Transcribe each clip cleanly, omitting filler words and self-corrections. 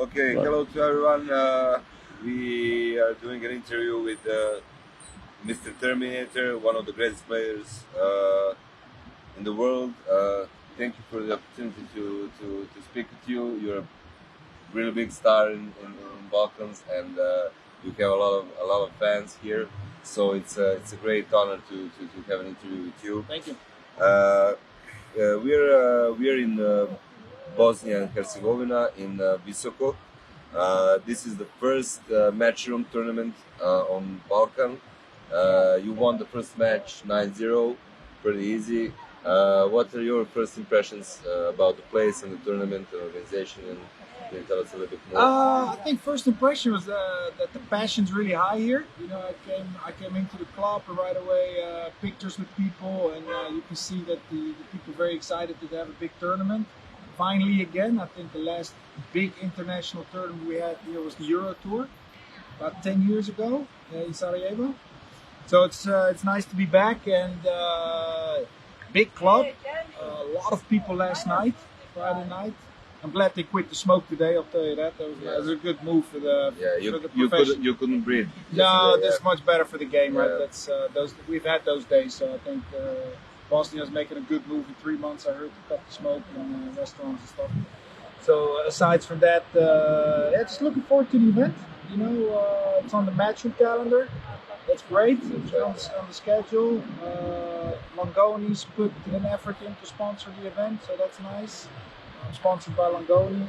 Okay, hello to everyone. We are doing an interview with Mr. Terminator, one of the greatest players in the world. Thank you for the opportunity to speak with you. You're a really big star in Balkans, and you have a lot of fans here. So it's a great honor to have an interview with you. Thank you. We're in Bosnia and Herzegovina in VISOKO. This is the first matchroom tournament on Balkan. You won the first match 9-0, pretty easy. What are your first impressions about the place and the tournament and organization? And can you tell us a little bit more? I think first impression was that the passion's really high here. You know, I came into the club and right away pictures with people, and you can see that the people are very excited to have a big tournament. Finally, again, I think the last big international tournament we had here was the Euro Tour, about 10 years ago in Sarajevo. So it's nice to be back, and big club. A lot of people last night, Friday night. I'm glad they quit the smoke today. I'll tell you that. That was a good move for the You couldn't breathe. No, that's much better for the game, right? That's we've had those days, so I think Bosnia's making a good move in 3 months. I heard to cut the smoke in restaurants and stuff. So aside from that, just looking forward to the event. You know, it's on the matchroom calendar. That's great. It's on the schedule. Longoni's put an effort in to sponsor the event, so that's nice. I'm sponsored by Longoni.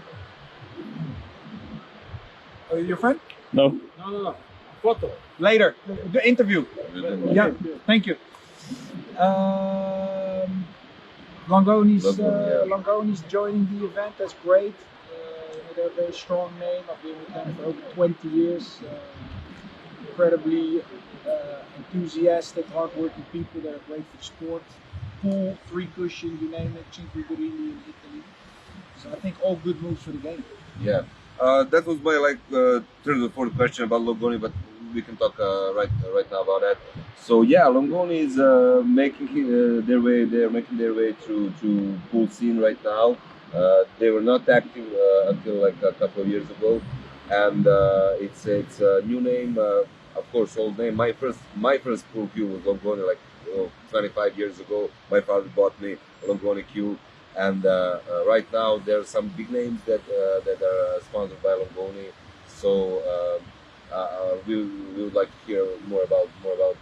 Are you your friend? No. No. Photo. Later. The interview. Yeah. Thank you. Longoni's joining the event. That's great. They're a very strong name. I've been with them for over 20 years. Incredibly enthusiastic, hardworking people that are great for sport. Pool, three cushion, you name it, Cinque Guerrilli in Italy. So I think all good moves for the game. Yeah, that was my third or fourth question about Longoni, but we can talk right now about that. So yeah, Longoni is making their way. They're making their way through pool scene right now. They were not active until like a couple of years ago, and it's a new name. Of course, old name. My first pool cue was Longoni, like 25 years ago. My father bought me a Longoni cue, and right now there are some big names that are sponsored by Longoni. So we would like to hear more about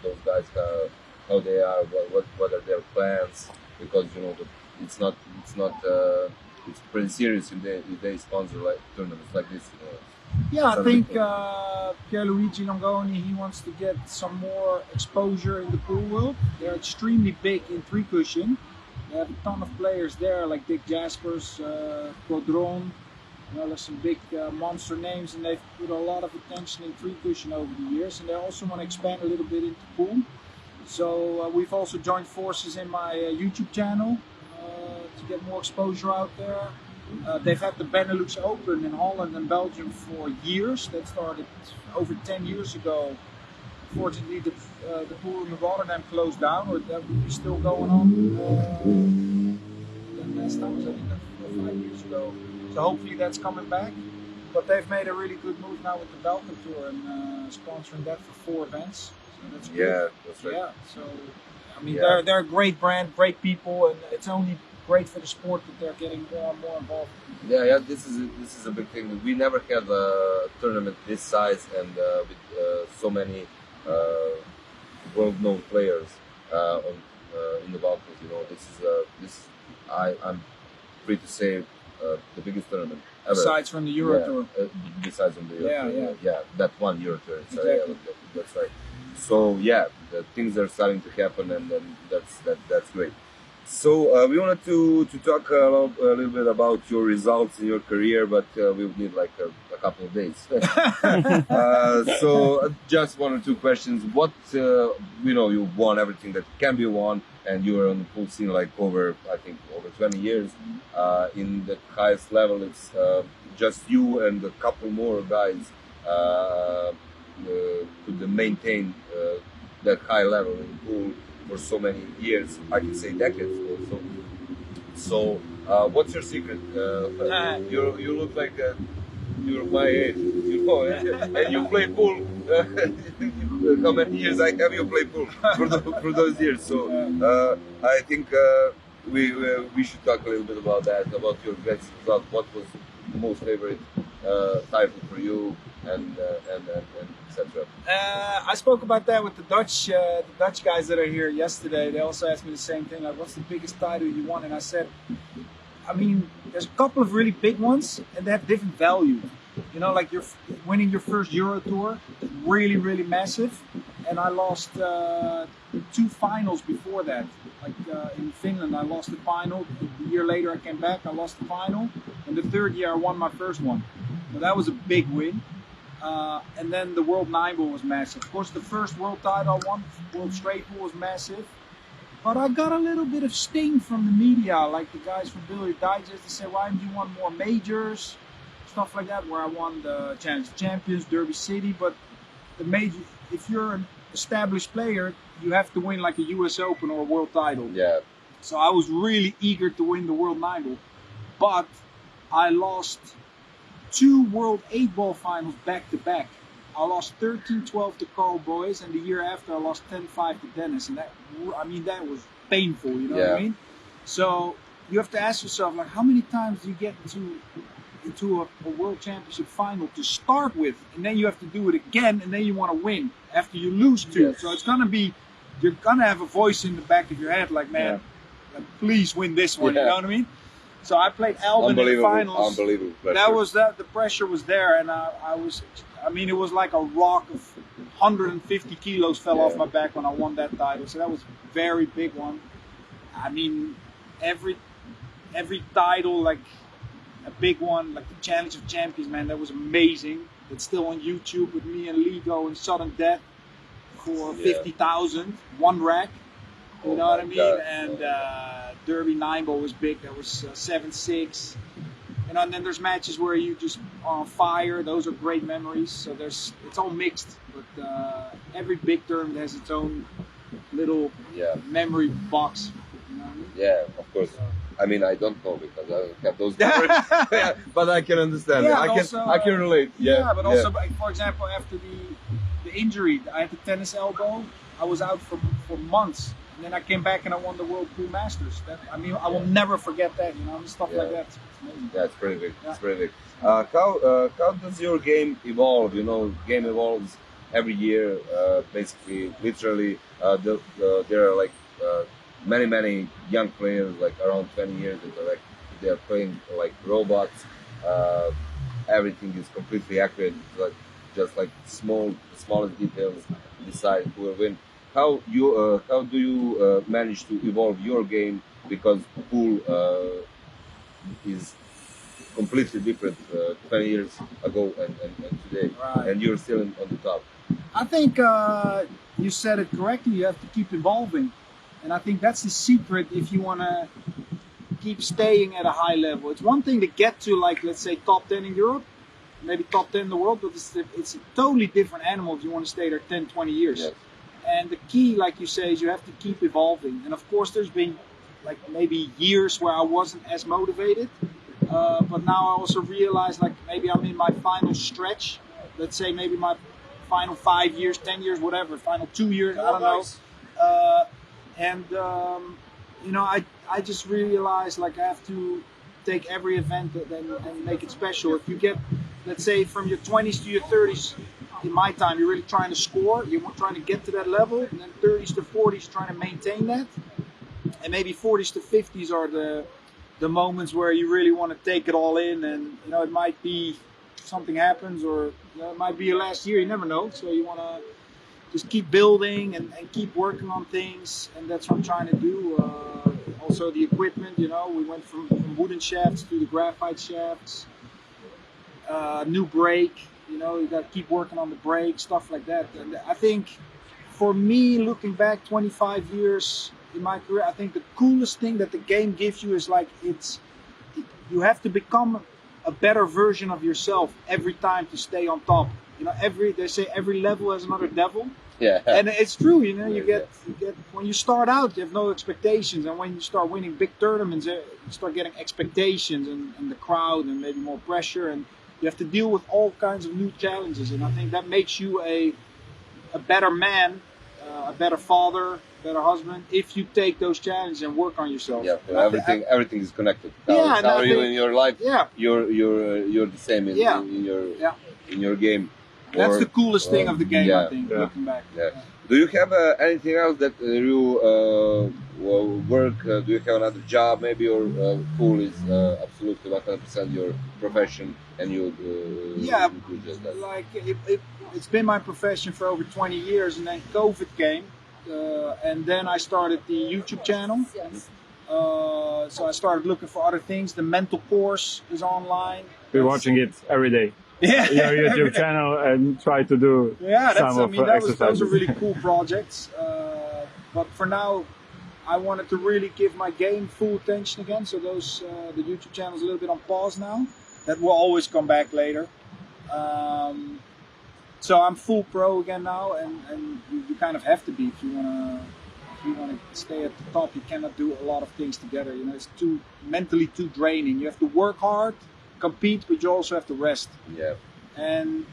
those guys, how they are, what are their plans, because you know it's pretty serious if they sponsor like tournaments like this. Yeah, I think Pierluigi Longoni, he wants to get some more exposure in the pool world. They're extremely big in three cushion. They have a ton of players there, like Dick Jaspers, Codron. You know, there's some big monster names, and they've put a lot of attention in three cushion over the years. And they also want to expand a little bit into pool. So we've also joined forces in my YouTube channel to get more exposure out there. They've had the Benelux Open in Holland and Belgium for years. That started over 10 years ago. Unfortunately, the pool in Rotterdam closed down, or that would be still going on. The last time was, I think, 5 years ago. So hopefully that's coming back. But they've made a really good move now with the Balkan Tour and sponsoring that for 4 events. So that's good. Yeah, that's right. Yeah, so I mean, they're a great brand, great people, and it's only great for the sport that they're getting more and more involved. Yeah. This is a big thing. We never had a tournament this size and with so many world-known players in the Balkans. You know, I'm free to say the biggest tournament ever. Besides from the Euro Tour. Besides from the Euro Tour. Yeah, that one Euro Tour. Exactly. That's right. So yeah, things are starting to happen, and that's great. So we wanted to talk a little bit about your results in your career, but we would need like a couple of days. So just 1 or 2 questions. What you won everything that can be won, and you were on the pool scene like over 20 years. In the highest level, it's just you and a couple more guys could maintain that high level in the pool for so many years, I can say decades also. So what's your secret? You look like you're my age, you know, and you play pool. How many years have you played pool for those years? So I think we should talk a little bit about that, about your best result. What was the most favorite title for you, and etc. I spoke about that with the Dutch guys that are here yesterday. They also asked me the same thing, like, what's the biggest title you won? And I said, I mean, there's a couple of really big ones, and they have different value. You know, like you're winning your first Euro Tour, really, really massive. And I lost 2 finals before that. Like in Finland, I lost the final. A year later, I came back, I lost the final. And the third year, I won my first one. So that was a big win. And then the World 9 Ball was massive. Of course, the first world title I won, World Straight Ball, was massive. But I got a little bit of sting from the media, like the guys from Billy Digest. They said, why haven't you won more majors? Stuff like that, where I won the Challenge of Champions, Derby City. But the major, if you're an established player, you have to win like a US Open or a world title. Yeah. So I was really eager to win the World 9 Ball. But I lost 2 World 8 Ball finals back to back. I lost 13-12 to Carl Boys, and the year after I lost 10-5 to Dennis, and that was painful, you know what I mean? So you have to ask yourself, like, how many times do you get into a World Championship final to start with, and then you have to do it again, and then you want to win after you lose 2. Yes. So it's gonna be, you're gonna have a voice in the back of your head, like, man, like, please win this one, you know what I mean? So I played Albin in the finals. Unbelievable pressure. That was that. The pressure was there, and I mean, it was like a rock of 150 kilos fell off my back when I won that title. So that was a very big one. I mean, every title, like a big one, like the Challenge of Champions, man, that was amazing. It's still on YouTube with me and Ligo and Sudden Death for 50,000, 1 rack. You know what I mean? God. And Derby 9 Ball was big. That was 7-6. You know, and then there's matches where you just on fire. Those are great memories. So it's all mixed. But every big tournament has its own little memory box. You know what I mean? Yeah, of course. I mean, I don't know because I don't have those memories. But I can understand. Yeah, I can relate. Yeah, but also, for example, after the injury, I had the tennis elbow. I was out for months. And then I came back and I won the World Pool Masters. I mean, I will never forget that, you know, stuff like that. It's amazing. Yeah, it's pretty big. It's pretty big. How does your game evolve? You know, game evolves every year. Basically, literally, there are like many young players, like around 20 years, that they are playing like robots. Everything is completely accurate. Like just like the smallest details decide who will win. How do you manage to evolve your game, because pool is completely different 20 years ago and today, and you're still on the top? I think you said it correctly. You have to keep evolving, and I think that's the secret if you want to keep staying at a high level. It's one thing to get to, like, let's say top 10 in Europe, maybe top 10 in the world, but it's a totally different animal if you want to stay there 10, 20 years. Yes. And the key, like you say, is you have to keep evolving. And of course, there's been like maybe years where I wasn't as motivated. But now I also realize, like, maybe I'm in my final stretch. Let's say maybe my final 5 years, 10 years, whatever, final 2 years, I don't know. You know, I just realized, like, I have to take every event and make it special. If you get, let's say, from your 20s to your 30s, in my time, you're really trying to score, you're trying to get to that level, and then 30s to 40s trying to maintain that, and maybe 40s to 50s are the moments where you really want to take it all in, and you know, it might be something happens, or you know, it might be your last year, you never know, so you want to just keep building and keep working on things, and that's what I'm trying to do. Also the equipment, you know, we went from wooden shafts to the graphite shafts, new brake. You know, you got to keep working on the brake, stuff like that. And I think for me, looking back 25 years in my career, I think the coolest thing that the game gives you is like you have to become a better version of yourself every time to stay on top. You know, they say every level has another devil. Yeah. And it's true, you know, you get when you start out, you have no expectations, and when you start winning big tournaments, you start getting expectations and the crowd and maybe more pressure, and You have to deal with all kinds of new challenges, and I think that makes you a better man, a better father, better husband, if you take those challenges and work on yourself. Yeah, everything is connected. Yeah, How are you in your life? Yeah, you're the same in your game. That's the coolest thing of the game, I think. Yeah. Looking back. Yeah. Do you have anything else that you work? Do you have another job maybe, or pool is absolutely 100% your profession, and you do just that? Like it's been my profession for over 20 years, and then COVID came, and then I started the YouTube channel. So I started looking for other things. The mental course is online. We're watching it every day. Yeah, your YouTube channel and try to do those are really cool projects. But for now, I wanted to really give my game full attention again. So the YouTube channel is a little bit on pause now. That will always come back later. So I'm full pro again now, and you kind of have to be if you wanna stay at the top. You cannot do a lot of things together. You know, it's mentally too draining. You have to work hard, compete, but you also have to rest. Yeah. And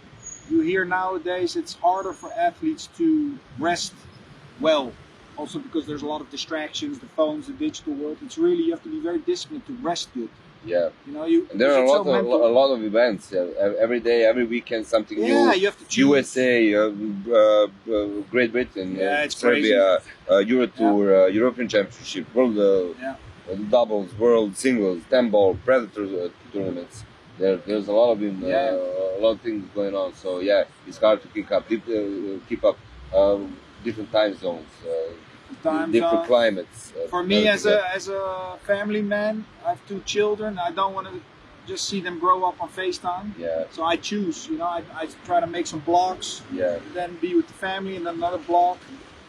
you hear nowadays it's harder for athletes to rest well. Also because there's a lot of distractions, the phones, the digital world. It's really, you have to be very disciplined to rest good. Yeah. You know, and there are a lot of events every day, every weekend, something new. Yeah, you have to choose. USA, Great Britain, it's Serbia, Euro Tour, European Championship, World doubles, world singles, 10-ball, Predator tournaments. There's a lot of a lot of things going on. So yeah, it's hard to keep up different time zones, different climates. For me, as a family man, I have 2 children. I don't want to just see them grow up on FaceTime. Yeah. So I choose. You know, I try to make some blocks. Yeah. Then be with the family, and then another block.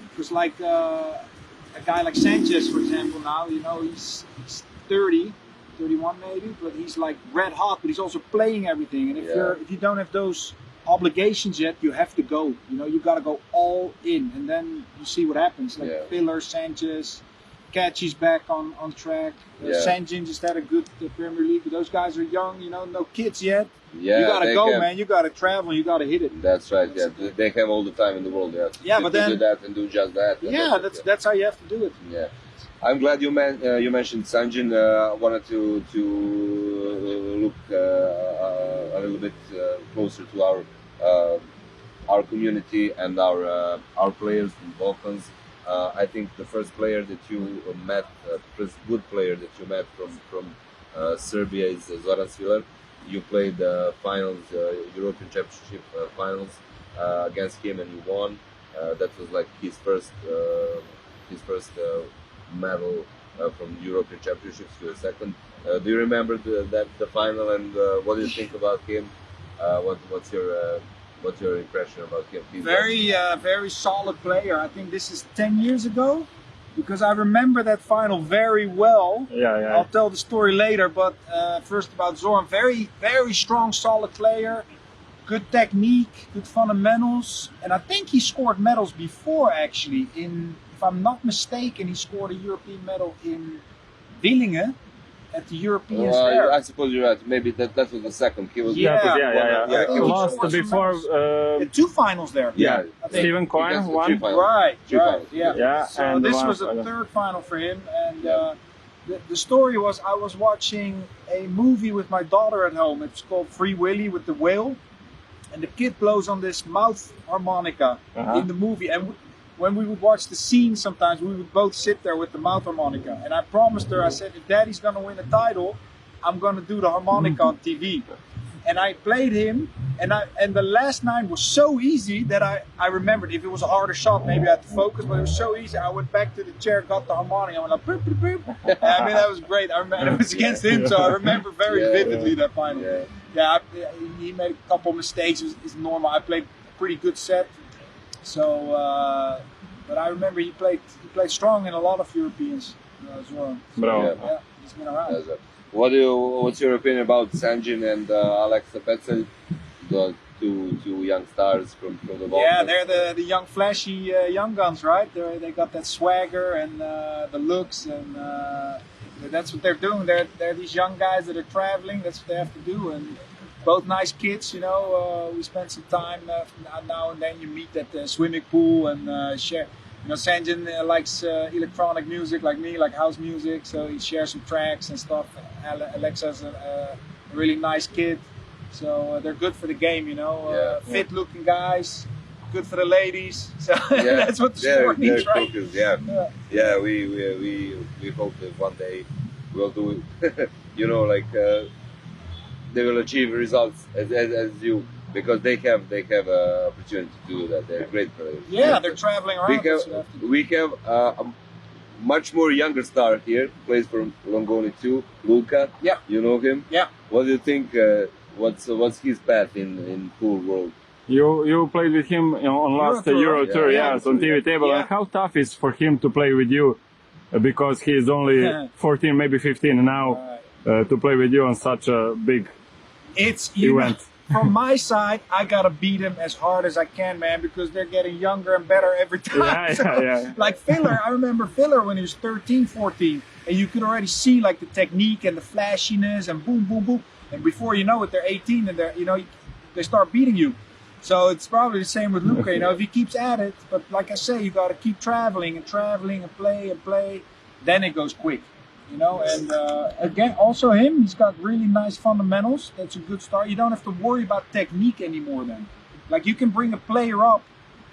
Because like a guy like Sanchez, for example, now he's 30, 31 maybe, but he's like red hot. But he's also playing everything. And if you don't have those obligations yet, you have to go. You know, you got to go all in, and then you see what happens. Like Pillar, Sanchez, Catchy's back on track. Sanjin just had a good Premier League. But those guys are young. You know, no kids yet. Yeah, you gotta go, man. You gotta travel. You gotta hit it. That's right. Yeah, they have all the time in the world. But then do that and do just that. That's how you have to do it. Yeah, I'm glad you mentioned Sanjin. I wanted to look a little bit closer to our community and our players from Balkans. I think the first player that you met, first good player that you met from Serbia is Zoran Svilar. You played the finals, European Championship finals against him, and you won. That was like his first medal from European Championships. You were second. Do you remember the final, and what do you think about him? What's your impression about him? Very solid player. I think this is 10 years ago, because I remember that final very well. Yeah. I'll tell the story later, but first about Zoran. Very, very strong, solid player. Good technique, good fundamentals, and I think he scored medals before actually. If I'm not mistaken, he scored a European medal in Willingen at the Europeans there. I suppose you're right. Maybe that was the second. He was He lost before. 2 finals there. Yeah, Stephen Coyne won. Right. Yeah. So and this was a 3rd final for him, and the story was I was watching a movie with my daughter at home. It's called Free Willy with the whale, and the kid blows on this mouth harmonica in the movie, and when we would watch the scene, sometimes we would both sit there with the mouth harmonica. And I promised her, I said, if Daddy's going to win a title, I'm going to do the harmonica on TV. And I played him, and the last 9 was so easy that I remembered. If it was a harder shot, maybe I had to focus, but it was so easy. I went back to the chair, got the harmonica, I went like, boop, boop, boop. I mean, that was great. I remember it was against him, so I remember very vividly that final. He made a couple mistakes. It's normal. I played a pretty good set. So, but I remember he played strong in a lot of Europeans as well. So, he's been around. What's your opinion about Sanjin and Alex Petzel, the two young stars from the Balkans? Yeah, they're the young, flashy young guns, right? They got that swagger and the looks, and that's what they're doing. They're these young guys that are traveling. That's what they have to do, and both nice kids, you know. We spent some time now and then. You meet at the swimming pool and share. You know, Sanjin likes electronic music like me, like house music, so he shares some tracks and stuff. Alexa's a really nice kid, so they're good for the game, you know. Fit-looking guys, good for the ladies. So that's what the sport needs, right? Focused, we hope that one day we'll do it. You know, like they will achieve results as you. Because they have opportunity to do that. They're great players. Yeah, they're traveling around. We have a much more younger star here. Plays for Longoni too. Luka. Yeah. You know him. Yeah. What do you think? What's his path in pool world? You played with him on last Euro Tour, yes, on TV table. Yeah. And how tough is for him to play with you? Because he is only 14, maybe 15 now. To play with you on such a big event. From my side, I gotta beat him as hard as I can, man, because they're getting younger and better every time. Like Filler, I remember Filler when he was 13, 14, and you could already see like the technique and the flashiness and boom, boom, boom. And before you know it, they're 18 and they start beating you. So it's probably the same with Luka, you know, if he keeps at it. But like I say, you gotta keep traveling and play, then it goes quick. You know, and again, also him, he's got really nice fundamentals. That's a good start. You don't have to worry about technique anymore then. Like you can bring a player up,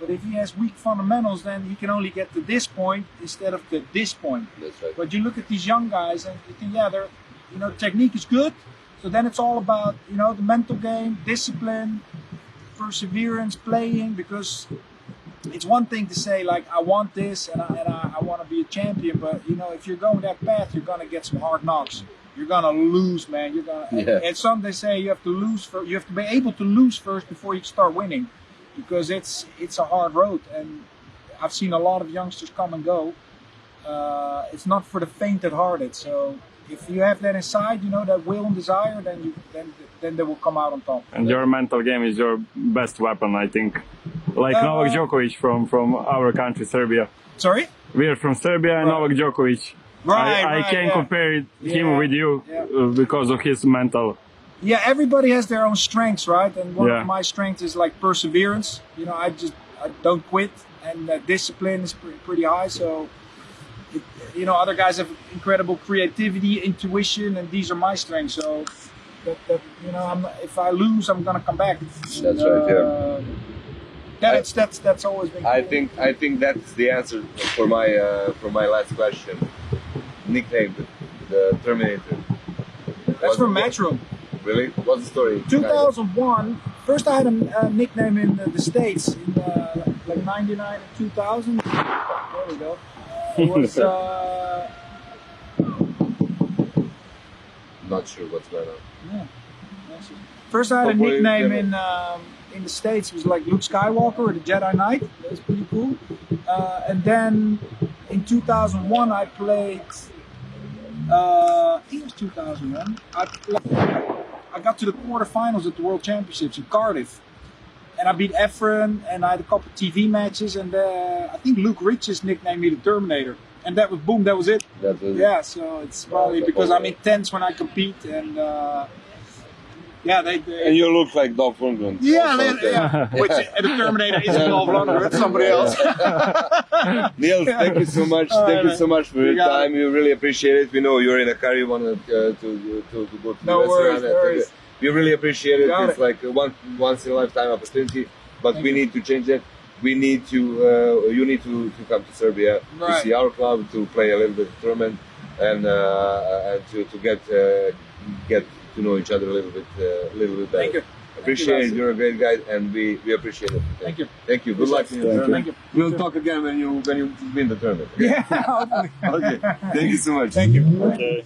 but if he has weak fundamentals, then he can only get to this point instead of to this point. That's right. But you look at these young guys and you think, yeah, they're, you know, technique is good. So then it's all about, you know, the mental game, discipline, perseverance, playing, because it's one thing to say like I want this and I want to be a champion, but you know if you're going that path, you're gonna get some hard knocks. You're gonna lose, man. You're gonna. And some they say you have to lose you have to be able to lose first before you start winning, because it's a hard road. And I've seen a lot of youngsters come and go. It's not for the faint-hearted. So if you have that inside, you know, that will and desire, then they will come out on top. And your mental game is your best weapon, I think. Like Novak Djokovic from our country, Serbia. Sorry? We are from Serbia and Novak Djokovic. I can compare him with you because of his mental. Yeah, everybody has their own strengths, right? And one of my strengths is like perseverance. You know, I don't quit, and discipline is pretty high. So, you know, other guys have incredible creativity, intuition, and these are my strengths. So, you know, if I lose, I'm gonna come back. That's right. That's always been. I think that's the answer for my last question. Nickname, the Terminator. That's from Matchroom. Really? What's the story? 2001. First, I had a nickname in the States in like '99 and 2000. There we go. It was. Not sure what's going on. Yeah. First, I had a nickname in the States. It was like Luke Skywalker or the Jedi Knight. That was pretty cool. And then in 2001, I played. I think it was 2001. I got to the quarterfinals at the World Championships in Cardiff, and I beat Efren, and I had a couple of TV matches, and I think Luke Richards nicknamed me the Terminator, and that was boom, that was it. Yeah, so it's probably because I'm intense when I compete, and and you look like Dolph Lundgren. Yeah. Which the Terminator isn't Dolph Lundgren, it's somebody else. Niels, thank you so much. Thank you so much for your time. We really appreciate it. We know you're in a car. You want to go to the restaurant. We really appreciate it. It's like a once in a lifetime opportunity. But we need to change that. We need to. You need to come to Serbia to see our club, to play a little bit of tournament, and to get to know each other a little bit better. Thank you. Appreciate it. You're a great guy, and we appreciate it. Thank you. Thank you. Good luck in the tournament. Thank you. We'll talk again when you win the tournament. Yeah, hopefully. Okay. Thank you so much. Thank you. Okay.